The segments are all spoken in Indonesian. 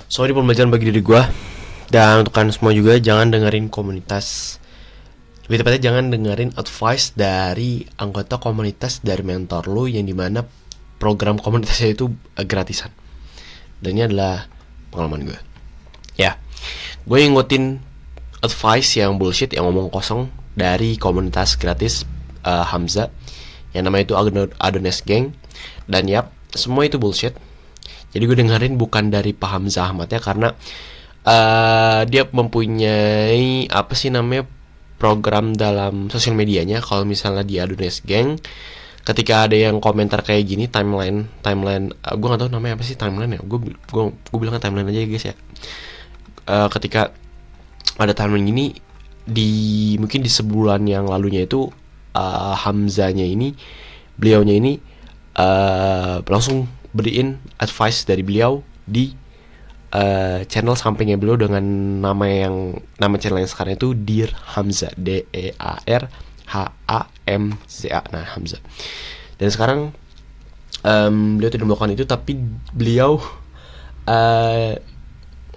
So ini pembelajaran bagi diri gue. Dan untuk kalian semua juga, jangan dengerin komunitas, lebih tepatnya jangan dengerin advice dari anggota komunitas dari mentor lu, yang dimana program komunitasnya itu gratisan. Dan ini adalah pengalaman gue. Ya, gue ngikutin advice yang bullshit, yang ngomong kosong dari komunitas gratis Hamza, yang namanya itu Adonis Gang. Dan yap, semua itu bullshit. Jadi gue dengerin bukan dari Pak Hamzah Ahmad ya, karena dia mempunyai apa sih namanya, program dalam sosial medianya. Kalau misalnya di Adonis Gang, ketika ada yang komentar kayak gini, timeline gue nggak tahu namanya apa sih, timeline ya, gue bilangnya timeline aja ya guys ya. Ketika ada timeline gini, mungkin di sebulan yang lalunya itu Hamzanya ini, beliaunya ini langsung beriin advice dari beliau di channel sampingnya beliau dengan nama channel yang sekarang itu Dear Hamza, DEARHAMZA. Nah, Hamza. Dan sekarang beliau tidak melakukan itu, tapi beliau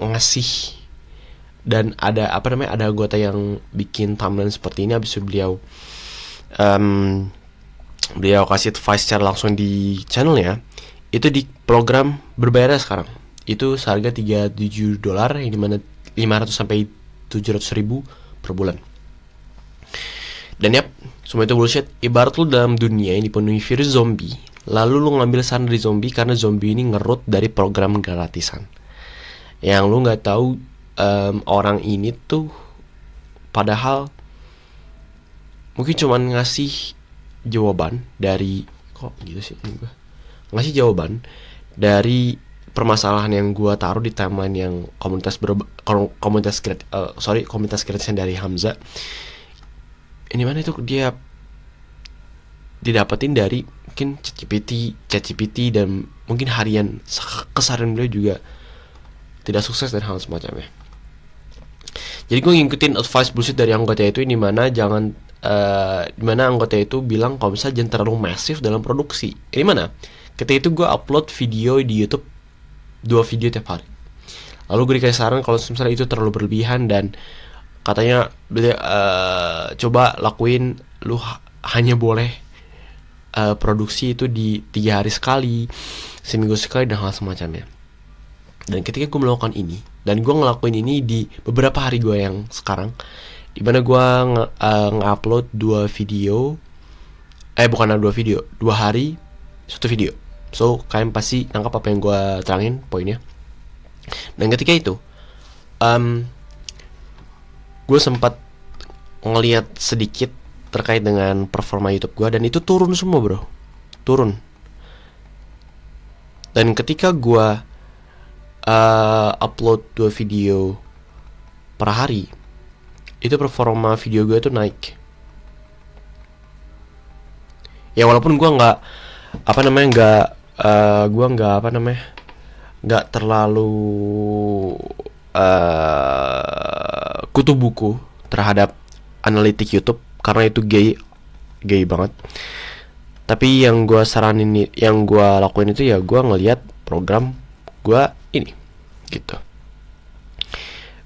ngasih, dan ada ada anggota yang bikin thumbnail seperti ini. Habis itu beliau kasih advice secara langsung di channelnya. Itu di program berbayar sekarang. Itu seharga $37, yang dimana 500 sampai 700 ribu per bulan. Dan yap, semua itu bullshit. Ibarat lu dalam dunia ini dipenuhi virus zombie, lalu lu ngambil saran dari zombie karena zombie ini ngerut dari program gratisan. Yang lu gak tahu orang ini tuh padahal mungkin cuman ngasih jawaban dari, kok gitu sih ini gue, ngasih jawaban dari permasalahan yang gue taruh di timeline yang komunitas gratisnya dari Hamza. Ini mana itu dia didapetin dari mungkin ChatGPT, dan mungkin harian keseharian beliau juga tidak sukses dan hal semacamnya. Jadi gue ngikutin advice bullshit dari anggota itu, ini mana dimana anggota itu bilang kalau misalnya jangan terlalu masif dalam produksi. Ini mana ketika itu gue upload video di YouTube 2 video tiap hari. Lalu gue dikasih saran kalau misalnya itu terlalu berlebihan, dan katanya coba lakuin, lu hanya boleh produksi itu di 3 hari sekali, seminggu sekali, dan hal semacamnya. Dan ketika gue melakukan ini, dan gue ngelakuin ini di beberapa hari gue yang sekarang, dimana gue nge-upload 2 video, 2 hari 1 video. So kalian pasti nangkap apa yang gue terangin poinnya. Dan ketika itu gue sempat ngeliat sedikit terkait dengan performa YouTube gue, dan itu turun semua bro, turun. Dan ketika gue upload 2 video per hari, itu performa video gue tuh naik. Ya walaupun gue nggak terlalu kutu buku terhadap analitik YouTube, karena itu gay banget. Tapi yang gue lakuin itu ya gue ngelihat program gue ini gitu.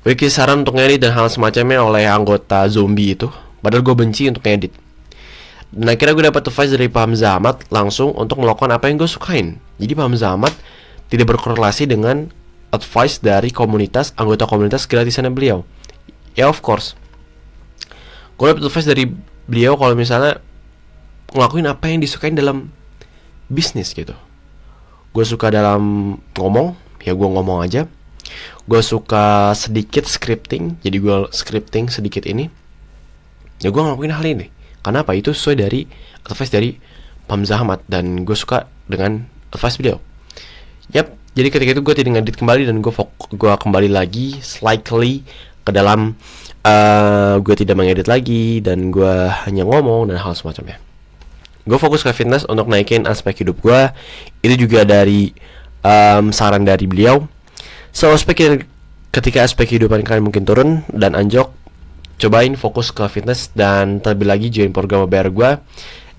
Gue kasih saran untuk ngedit dan hal semacamnya oleh anggota zombie itu, padahal gue benci untuk ngedit. Dan akhirnya gue dapat advice dari Pak Hamzah Ahmad langsung untuk melakukan apa yang gue sukain. Jadi Pak Hamzah Ahmad tidak berkorelasi dengan advice dari anggota komunitas gratisannya beliau. Ya of course, gue dapat advice dari beliau kalau misalnya ngelakuin apa yang disukain dalam bisnis gitu. Gue suka dalam ngomong, ya gue ngomong aja. Gue suka sedikit scripting, jadi gue scripting sedikit ini. Ya gue ngelakuin hal ini. Kenapa? Itu sesuai dari advice dari Hamzah Ahmad, dan gue suka dengan advice beliau. Yap, jadi ketika itu gue tidak ngedit kembali, dan gue kembali lagi slightly ke dalam gue tidak mengedit lagi, dan gue hanya ngomong dan hal semacamnya. Gue fokus ke fitness untuk naikin aspek hidup gue. Itu juga dari saran dari beliau. So ketika aspek kehidupan kalian mungkin turun dan anjok, cobain fokus ke fitness, dan terlebih lagi join program bayar gue.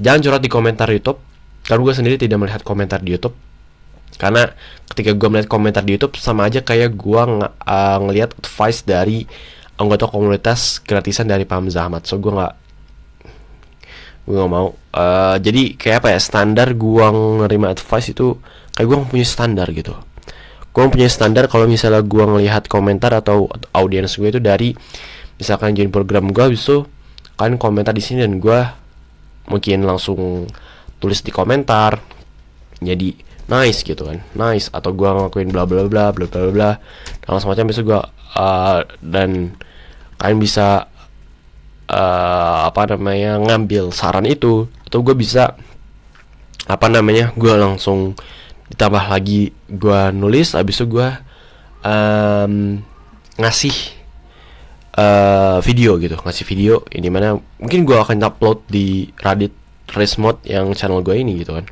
Jangan curhat di komentar YouTube, karena gue sendiri tidak melihat komentar di YouTube. Karena ketika gue melihat komentar di YouTube sama aja kayak gue ngelihat advice dari anggota komunitas gratisan dari Pak Hamzah Ahmad. So gue nggak mau. Jadi kayak apa ya, standar gue nerima advice itu kayak gue punya standar gitu. Gue punya standar kalau misalnya gue ngelihat komentar atau audiens gue itu dari misalkan join program gue, habis itu kalian komentar di sini dan gue mungkin langsung tulis di komentar jadi nice gitu kan, nice, atau gue ngelakuin bla bla bla bla bla bla dan langsung macam besok gue dan kalian bisa ngambil saran itu, atau gue bisa gue langsung ditambah lagi, gue nulis, abis itu gue ngasih video gitu, ngasih video ini mana mungkin gue akan upload di Reddit Race Mode yang channel gue ini gitu kan.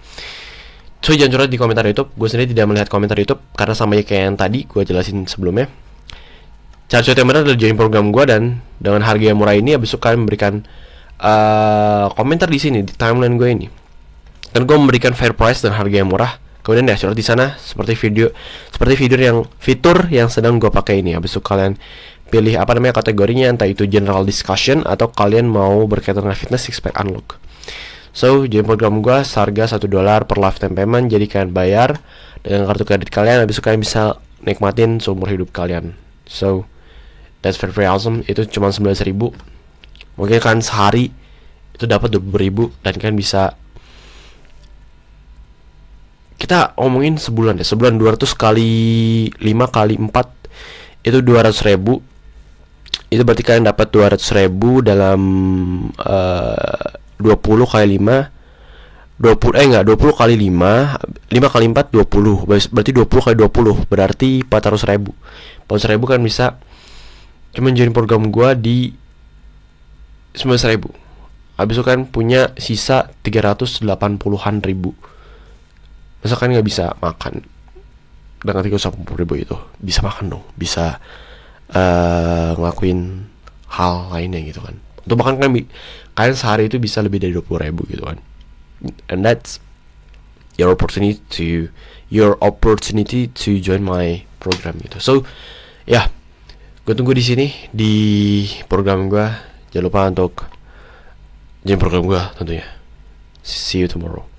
So jangan curhat di komentar YouTube. Gue sendiri tidak melihat komentar YouTube karena sama kayak yang tadi gue jelasin sebelumnya. Cara curhat yang benar adalah join program gue, dan dengan harga yang murah ini abis itu kalian memberikan komentar di sini di timeline gue ini. Dan gue memberikan fair price dan harga yang murah. Kemudian ya curhat di sana seperti fitur yang sedang gue pakai ini. Abis itu kalian pilih kategorinya, entah itu general discussion atau kalian mau berkaitan dengan fitness, six pack, unlock. So, join program gue seharga $1 per lifetime payment. Jadi kalian bayar dengan kartu kredit kalian, habis itu kalian bisa nikmatin seumur hidup kalian. So, that's very, very awesome. Itu cuma 19.000. Mungkin kan sehari itu dapat 20.000 dan kalian bisa, kita ngomongin sebulan deh. Sebulan 200 kali 5 kali 4 itu 200.000. Itu berarti kalian dapat 200.000 dalam 20 kali 5 20 kali 5 kali 4 20, berarti 20 kali 20 berarti 400.000 kan bisa cuman join program gua di 19.000. Habis itu kan punya sisa 380-an ribu. Masa kan nggak bisa makan dengan 380.000 itu? Bisa makan dong, bisa ngelakuin hal lainnya gitu kan. Untuk makan kan kalian sehari itu bisa lebih dari 20.000 gitu kan. And that's your opportunity to join my program gitu. So ya, gue tunggu di sini di program gue. Jangan lupa untuk join program gue tentunya. See you tomorrow.